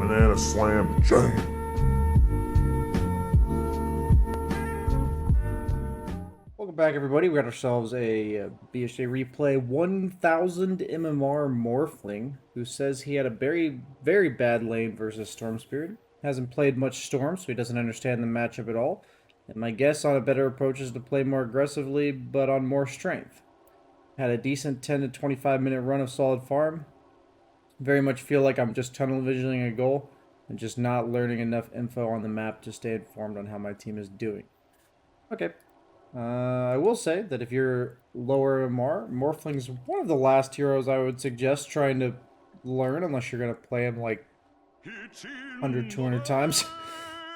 banana slam jam. Welcome back, everybody. We got ourselves a BSJ replay 1000 MMR Morphling, who says he had a very, very bad lane versus Storm Spirit. Hasn't played much Storm, so he doesn't understand the matchup at all. And my guess on a better approach is to play more aggressively, but on more strength. Had a decent 10 to 25 minute run of solid farm. Very much feel like I'm just tunnel visioning a goal and just not learning enough info on the map to stay informed on how my team is doing. Okay. I will say that if you're lower MR, Morphling's one of the last heroes I would suggest trying to learn, unless you're going to play him like 100, 200 times.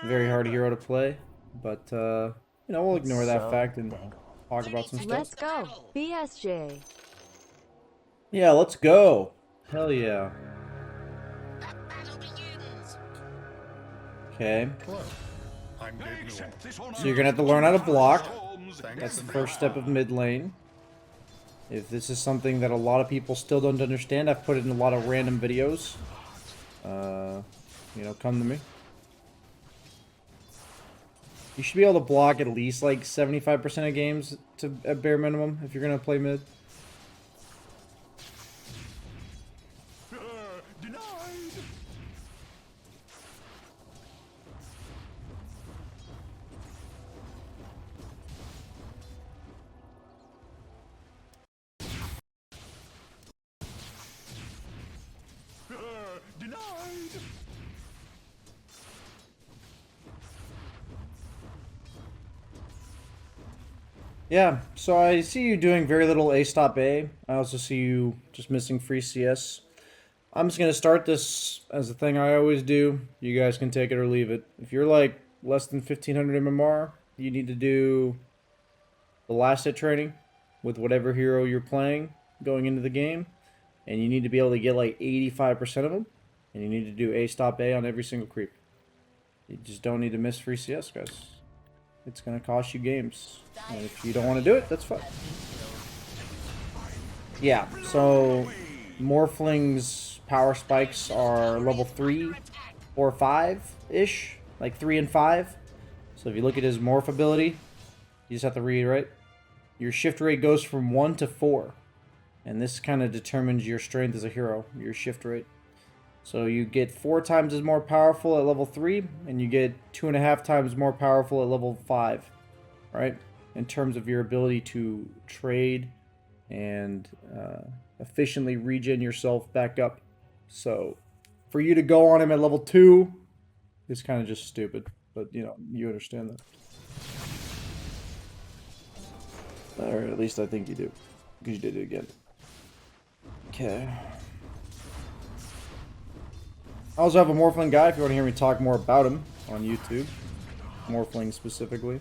Very hard hero to play, but, you know, we'll ignore that fact and talk about some stuff. Let's go, BSJ. Yeah, let's go. Hell yeah. Okay. So you're going to have to learn how to block. That's the first step of mid lane. If this is something that a lot of people still don't understand, I've put it in a lot of random videos. You know, come to me. You should be able to block at least like 75% of games to at bare minimum if you're going to play mid. Yeah, so I see you doing very little A stop A. I also see you just missing free CS. I'm just going to start this as a thing I always do. You guys can take it or leave it. If you're like less than 1500 MMR, you need to do the last hit training with whatever hero you're playing going into the game. And you need to be able to get like 85% of them. And you need to do A stop A on every single creep. You just don't need to miss free CS, guys. It's going to cost you games. And if you don't want to do it, that's fine. Yeah, so Morphling's power spikes are level 3 or 5-ish. Like 3 and 5. So if you look at his morph ability, you just have to read, right? Your shift rate goes from 1 to 4. And this kind of determines your strength as a hero, your shift rate. So you get 4 times as more powerful at level 3, and you get 2.5 times more powerful at level 5, right? In terms of your ability to trade and efficiently regen yourself back up. So for you to go on him at level 2 is kind of just stupid, but you know, you understand that. Or at least I think you do, because you did it again. Okay. I also have a Morphling guy if you want to hear me talk more about him on YouTube. Morphling specifically.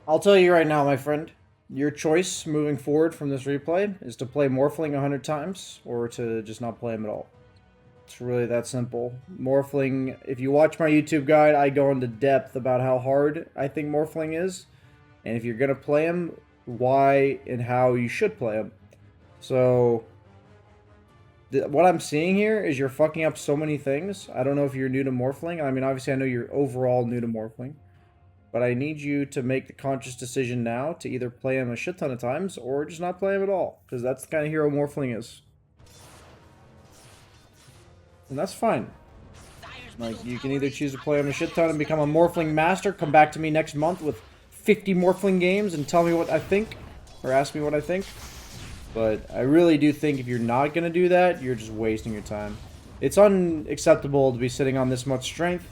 I'll tell you right now, my friend. Your choice moving forward from this replay is to play Morphling 100 times or to just not play him at all. It's really that simple. Morphling, if you watch my YouTube guide, I go into depth about how hard I think Morphling is. And if you're going to play him, why and how you should play him. So, what I'm seeing here is you're fucking up so many things. I don't know if you're new to Morphling. I mean, obviously I know you're overall new to Morphling. But I need you to make the conscious decision now to either play him a shit ton of times or just not play him at all. Because that's the kind of hero Morphling is. And that's fine. Like, you can either choose to play him a shit ton and become a Morphling master, come back to me next month with 50 Morphling games and tell me what I think. Or ask me what I think. But I really do think if you're not going to do that, you're just wasting your time. It's unacceptable to be sitting on this much strength.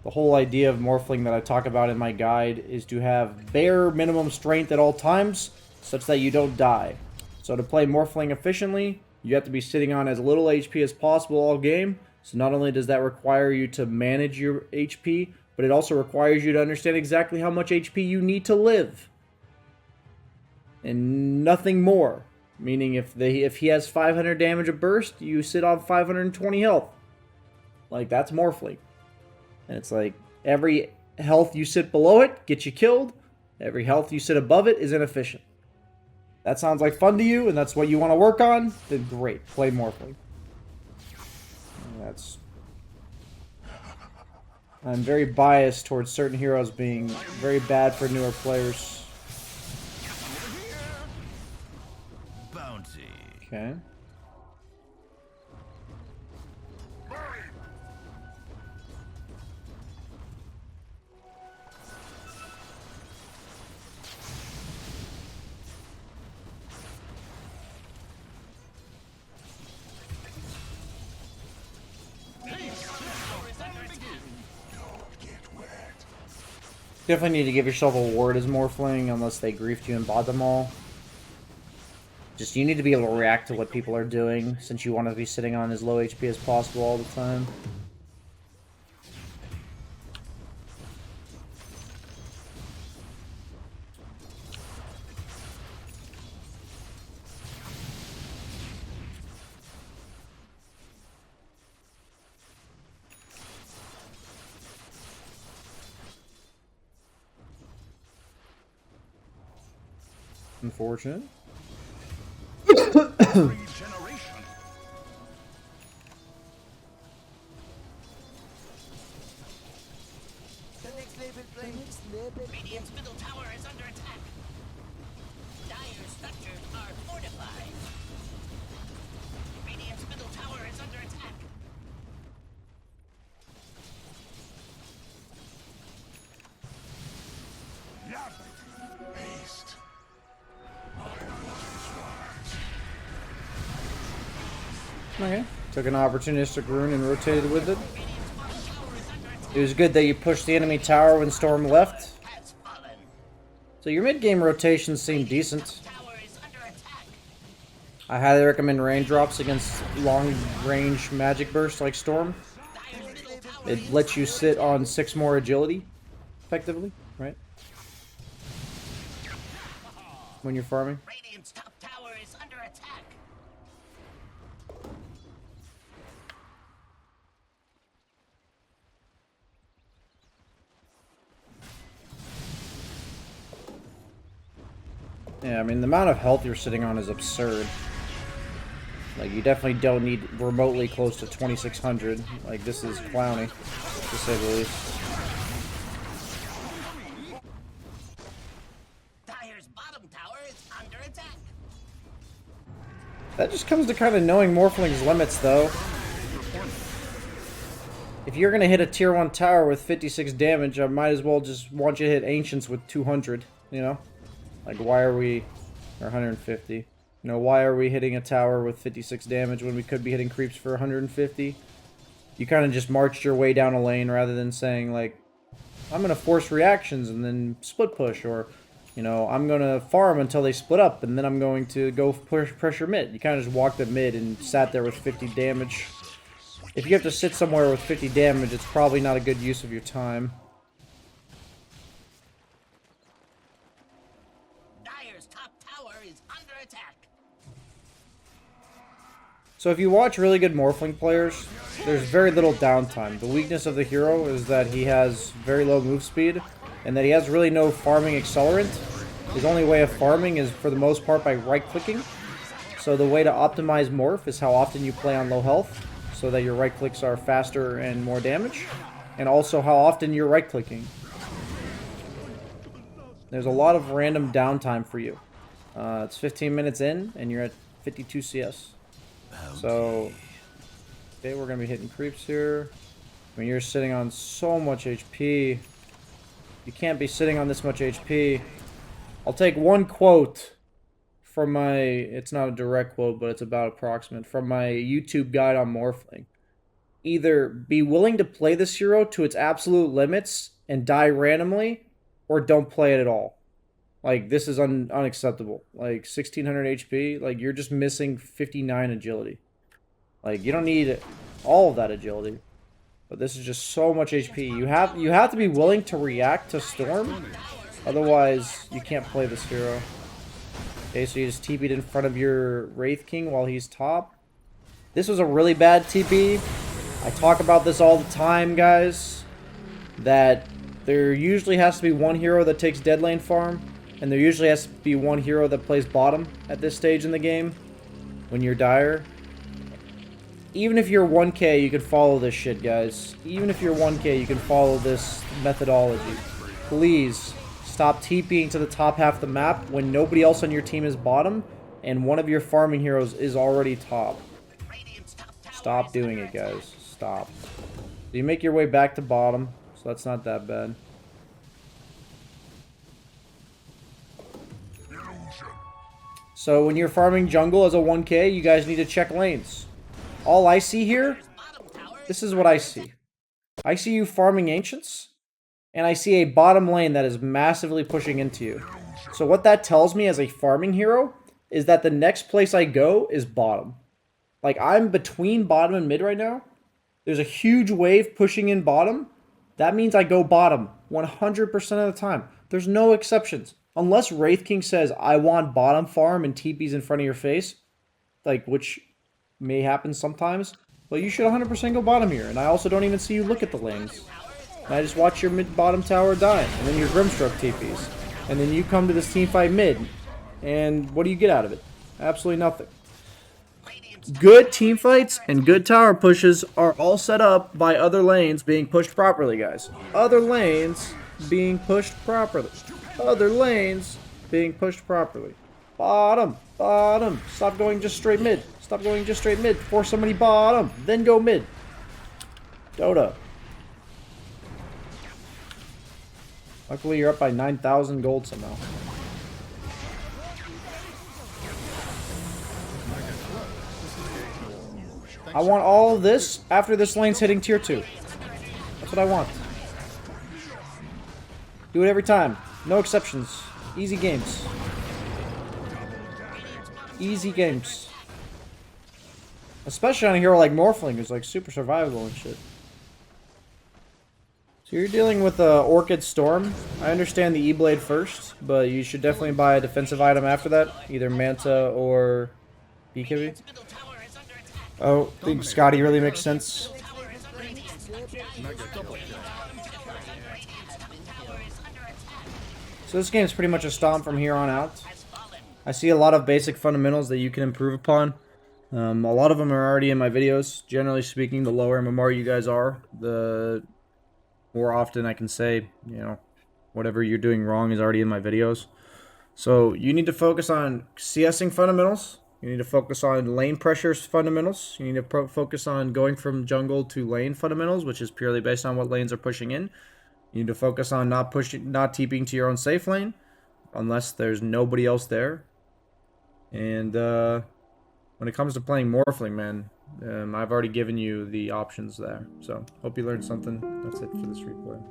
The whole idea of Morphling that I talk about in my guide is to have bare minimum strength at all times, such that you don't die. So to play Morphling efficiently, you have to be sitting on as little HP as possible all game, So not only does that require you to manage your HP, but it also requires you to understand exactly how much HP you need to live. And nothing more. Meaning if he has 500 damage a burst, you sit on 520 health. Like, that's Morphling. And it's like, every health you sit below it gets you killed. Every health you sit above it is inefficient. That sounds like fun to you, and that's what you want to work on? Then great, play Morphling. I'm very biased towards certain heroes being very bad for newer players. Okay. Definitely need to give yourself a ward as Morphling unless they griefed you and bought them all. Just, you need to be able to react to what people are doing, since you want to be sitting on as low HP as possible all the time. Unfortunate. Radiant's middle tower is under attack. Dire's structures are fortified. Radiant's middle tower is under attack. Haste. Okay. Took an opportunistic rune and rotated with it. It was good that you pushed the enemy tower when Storm left. So your mid-game rotations seem decent. I highly recommend raindrops against long-range magic bursts like Storm. It lets you sit on 6 more agility, effectively, right? When you're farming. Radiant's top tower is under attack. Yeah, I mean, the amount of health you're sitting on is absurd. Like, you definitely don't need remotely close to 2600. Like, this is clowny, to say the least. Dire's bottom tower is under attack. That just comes to kind of knowing Morphling's limits, though. If you're going to hit a tier 1 tower with 56 damage, I might as well just want you to hit Ancients with 200, you know? Like, why are we... or 150. You know, why are we hitting a tower with 56 damage when we could be hitting creeps for 150? You kind of just marched your way down a lane rather than saying, like, I'm going to force reactions and then split push, or, you know, I'm going to farm until they split up and then I'm going to go push pressure mid. You kind of just walked at mid and sat there with 50 damage. If you have to sit somewhere with 50 damage, it's probably not a good use of your time. Dire's top tower is under attack. So if you watch really good Morphling players, there's very little downtime. The weakness of the hero is that he has very low move speed, and that he has really no farming accelerant. His only way of farming is, for the most part, by right-clicking. So the way to optimize Morph is how often you play on low health, so that your right-clicks are faster and more damage, and also how often you're right-clicking. There's a lot of random downtime for you. It's 15 minutes in, and you're at 52 CS. So, okay, we're going to be hitting creeps here. I mean, you're sitting on so much HP. You can't be sitting on this much HP. I'll take one quote from my... it's not a direct quote, but it's about approximate. From my YouTube guide on Morphling. Either be willing to play this hero to its absolute limits and die randomly, or don't play it at all. Like, this is unacceptable. Like, 1600 HP, like, you're just missing 59 agility. Like, you don't need all of that agility. But this is just so much HP. You have to be willing to react to Storm, otherwise you can't play this hero. Okay, so you just TP'd in front of your Wraith King while he's top. This was a really bad TP. I talk about this all the time, guys, that there usually has to be one hero that takes dead lane farm, and there usually has to be one hero that plays bottom at this stage in the game when you're dire. Even if you're 1k, you can follow this shit, guys. Even if you're 1k, you can follow this methodology. Please stop TPing to the top half of the map when nobody else on your team is bottom and one of your farming heroes is already top. Stop doing it, guys. Stop. So you make your way back to bottom, so that's not that bad. So when you're farming jungle as a 1k, you guys need to check lanes. All I see here, this is what I see. I see you farming ancients, and I see a bottom lane that is massively pushing into you. So what that tells me as a farming hero is that the next place I go is bottom. Like, I'm between bottom and mid right now. There's a huge wave pushing in bottom. That means I go bottom 100% of the time. There's no exceptions. Unless Wraith King says, I want bottom farm and TP's in front of your face, like, which may happen sometimes, but you should 100% go bottom here. And I also don't even see you look at the lanes. And I just watch your mid-bottom tower die, and then your Grimstroke TPs. And then you come to this team fight mid, and what do you get out of it? Absolutely nothing. Good team fights and good tower pushes are all set up by other lanes being pushed properly, guys. Other lanes being pushed properly. Other lanes being pushed properly. Bottom, bottom. Stop going just straight mid. Stop going just straight mid. Force somebody bottom, then go mid. Dota. Luckily, you're up by 9,000 gold somehow. I want all of this after this lane's hitting tier 2. That's what I want. Do it every time. No exceptions. Easy games. Easy games. Especially on a hero like Morphling, who's like super survivable and shit. So you're dealing with Orchid Storm. I understand the E-Blade first, but you should definitely buy a defensive item after that. Either Manta or BKB. Oh, I think Scotty really makes sense. So this game is pretty much a stomp from here on out. I see a lot of basic fundamentals that you can improve upon. A lot of them are already in my videos. Generally speaking, the lower MMR you guys are, the more often I can say, you know, whatever you're doing wrong is already in my videos. So you need to focus on CSing fundamentals. You need to focus on lane pressures fundamentals. You need to focus on going from jungle to lane fundamentals, which is purely based on what lanes are pushing in. You need to focus on not TPing to your own safe lane, unless there's nobody else there. And when it comes to playing Morphling, man, I've already given you the options there. So hope you learned something. That's it for this replay.